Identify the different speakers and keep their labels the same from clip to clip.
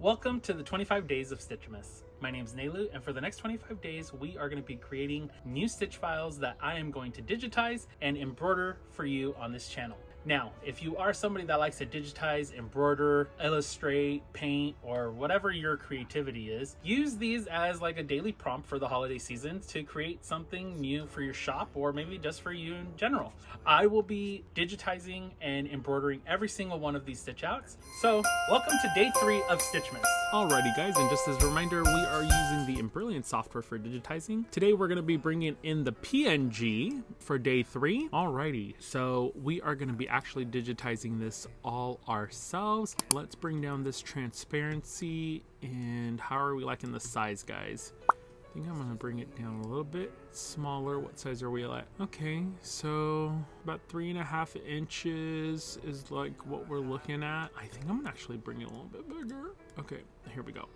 Speaker 1: Welcome to the 25 days of Stitchmas. My name is Nelu, and for the next 25 days, we are going to be creating new stitch files that I am going to digitize and embroider for you on this channel. Now, if you are somebody that likes to digitize, embroider, illustrate, paint, or whatever your creativity is, use these as like a daily prompt for the holiday season to create something new for your shop or maybe just for you in general. I will be digitizing and embroidering every single one of these stitch outs. So welcome to day 3 of Stitchmas.
Speaker 2: Alrighty guys, and just as a reminder, we are using the Embroidery software for digitizing. Today we're going to be bringing in the PNG for day 3. Alrighty, so we are going to be actually digitizing this all ourselves. Let's bring down this transparency, and how are we liking the size, guys? I think I'm going to bring it down a little bit smaller. What size are we at? Okay, so about 3.5 inches is like what we're looking at. I think I'm going to actually bring it a little bit bigger. Okay, here we go.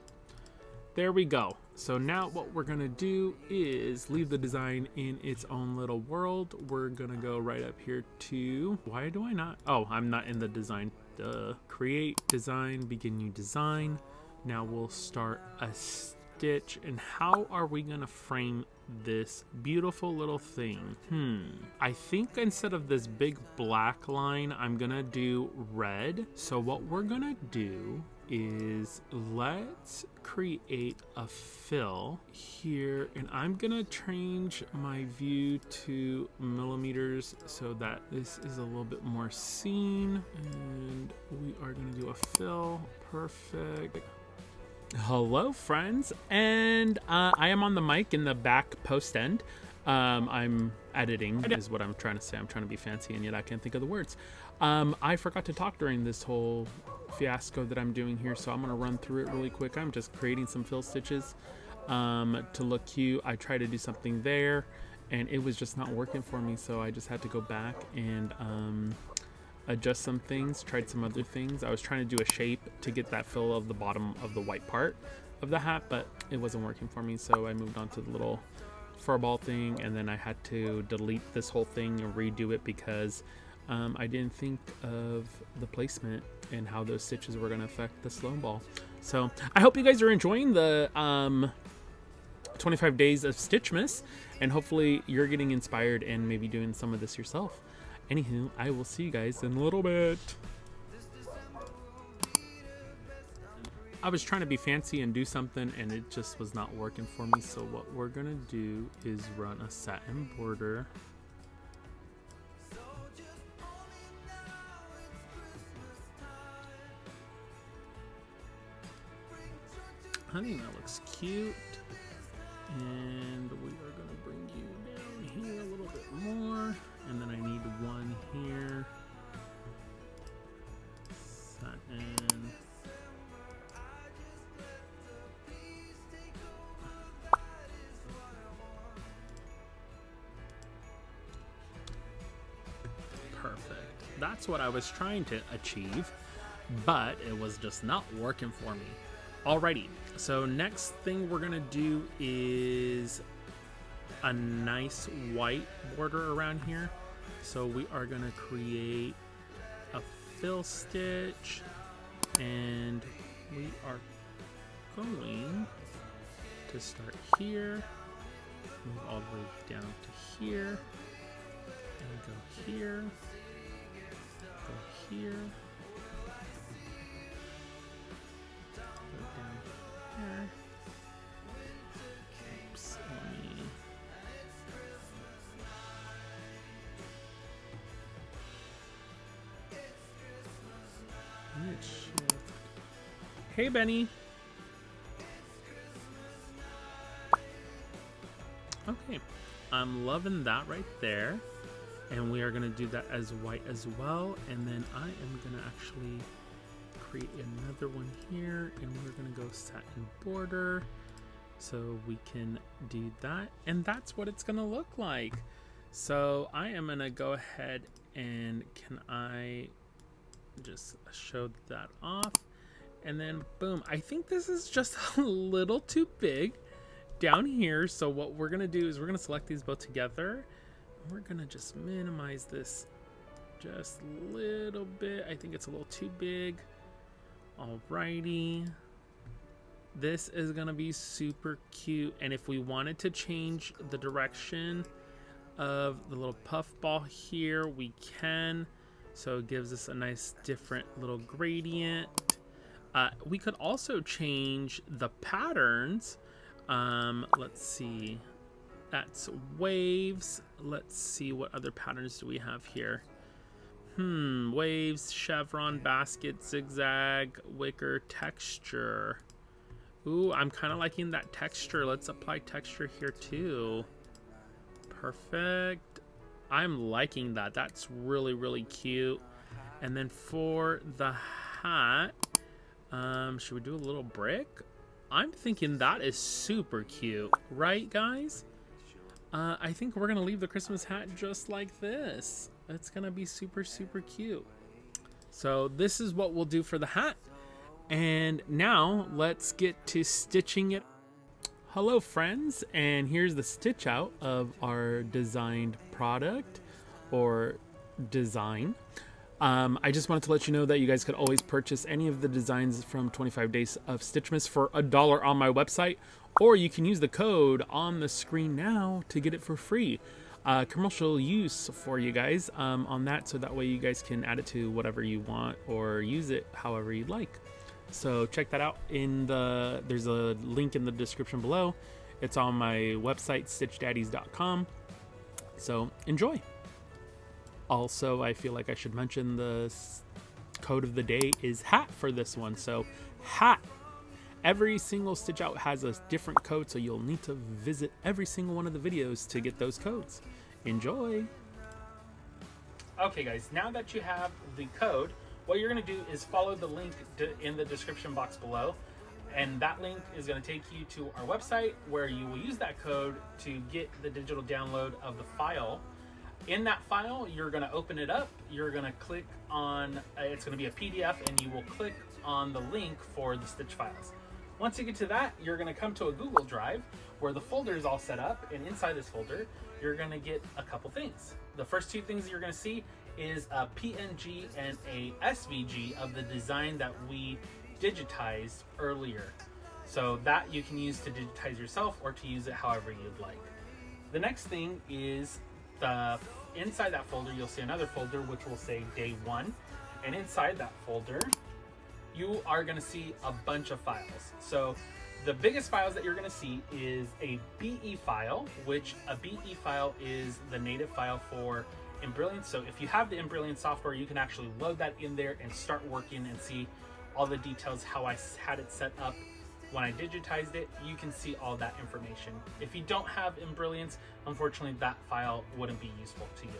Speaker 2: There we go. So now what we're going to do is leave the design in its own little world. We're going to go right up here to, why do I not? Oh, I'm not in the design. Create, design, begin new design. Now we'll start a stitch, and how are we gonna frame this beautiful little thing? I think instead of this big black line, I'm gonna do red. So what we're gonna do is let's create a fill here, and I'm gonna change my view to millimeters so that this is a little bit more seen, and we are gonna do a fill. Perfect. Hello friends, and I am on the mic in the back post end. I'm editing is what I'm trying to say. I'm trying to be fancy and yet I can't think of the words. I forgot to talk during this whole fiasco that I'm doing here, so I'm gonna run through it really quick. I'm just creating some fill stitches to look cute. I tried to do something there and it was just not working for me, so I just had to go back and adjust some things, tried some other things. I was trying to do a shape to get that fill of the bottom of the white part of the hat, but it wasn't working for me, so I moved on to the little fur ball thing, and then I had to delete this whole thing and redo it because I didn't think of the placement and how those stitches were going to affect the slow ball. So I hope you guys are enjoying the 25 days of Stitchmas, and hopefully you're getting inspired and maybe doing some of this yourself. Anywho, I will see you guys in a little bit. I was trying to be fancy and do something, and it just was not working for me. So what we're gonna do is run a satin border. I think that looks cute. And we are gonna bring you down here a little bit more. And then I need one here. Satin. Perfect. That's what I was trying to achieve, but it was just not working for me. Alrighty, so next thing we're gonna do is a nice white border around here. So we are gonna create a fill stitch, and we are going to start here, move all the way down to here, and go here, go here, go down here. Oops, let me. Hey Benny. Okay, I'm loving that right there, and we are going to do that as white as well, and then I am going to actually create another one here, and we're going to go satin border so we can do that, and that's what it's going to look like. So I am going to go ahead and can I just show that off, and then boom. I think this is just a little too big down here, so what we're gonna do is we're gonna select these both together, and we're gonna just minimize this just a little bit. I think it's a little too big. Alrighty, This is gonna be super cute. And if we wanted to change the direction of the little puff ball here, we can. So it gives us a nice different little gradient. We could also change the patterns. Let's see. That's waves. Let's see, what other patterns do we have here? Waves, chevron, basket, zigzag, wicker, texture. Ooh, I'm kind of liking that texture. Let's apply texture here too. Perfect. I'm liking that. That's really, really cute. And then for the hat, should we do a little brick? I'm thinking that is super cute, right, guys? I think we're gonna leave the Christmas hat just like this. It's gonna be super, super cute. So this is what we'll do for the hat. And now let's get to stitching it. Hello friends, and here's the stitch out of our designed product or design. I just wanted to let you know that you guys could always purchase any of the designs from 25 Days of Stitchmas for $1 on my website, or you can use the code on the screen now to get it for free. Commercial use for you guys on that, so that way you guys can add it to whatever you want or use it however you'd like. So check that out. There's a link in the description below. It's on my website, stitchdaddies.com. So enjoy. Also, I feel like I should mention the code of the day is hat for this one. So hat. Every single stitch out has a different code, so you'll need to visit every single one of the videos to get those codes. Enjoy.
Speaker 1: Okay guys, now that you have the code, what you're going to do is follow the link in the description box below, and that link is going to take you to our website where you will use that code to get the digital download of the file. In that file, you're going to open it up, you're going to click on, it's going to be a PDF, and you will click on the link for the stitch files. Once you get to that, you're going to come to a Google Drive where the folder is all set up, and inside this folder, you're going to get a couple things. The first two things you're going to see is a PNG and a SVG of the design that we digitized earlier. So that you can use to digitize yourself or to use it however you'd like. The next thing is inside that folder, you'll see another folder which will say day 1. And inside that folder, you are going to see a bunch of files. So the biggest files that you're going to see is a BE file, which a BE file is the native file for Embroidery. So if you have the Embroidery software, you can actually load that in there and start working and see all the details, how I had it set up when I digitized it. You can see all that information. If you don't have Embroidery, unfortunately that file wouldn't be useful to you.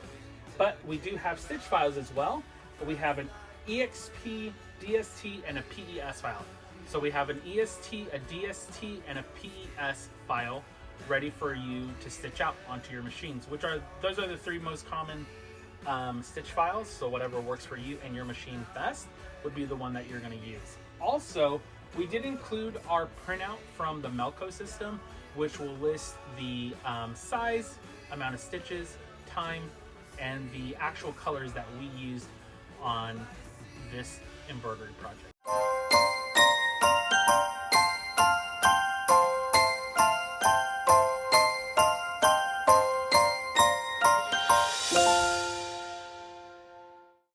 Speaker 1: But we do have stitch files as well. We have an EXP, DST, and a PES file. So we have an EST, a DST, and a PES file ready for you to stitch out onto your machines, those are the 3 most common stitch files. So whatever works for you and your machine best would be the one that you're going to use. Also, we did include our printout from the Melco system, which will list the size, amount of stitches, time, and the actual colors that we used on this embroidery project.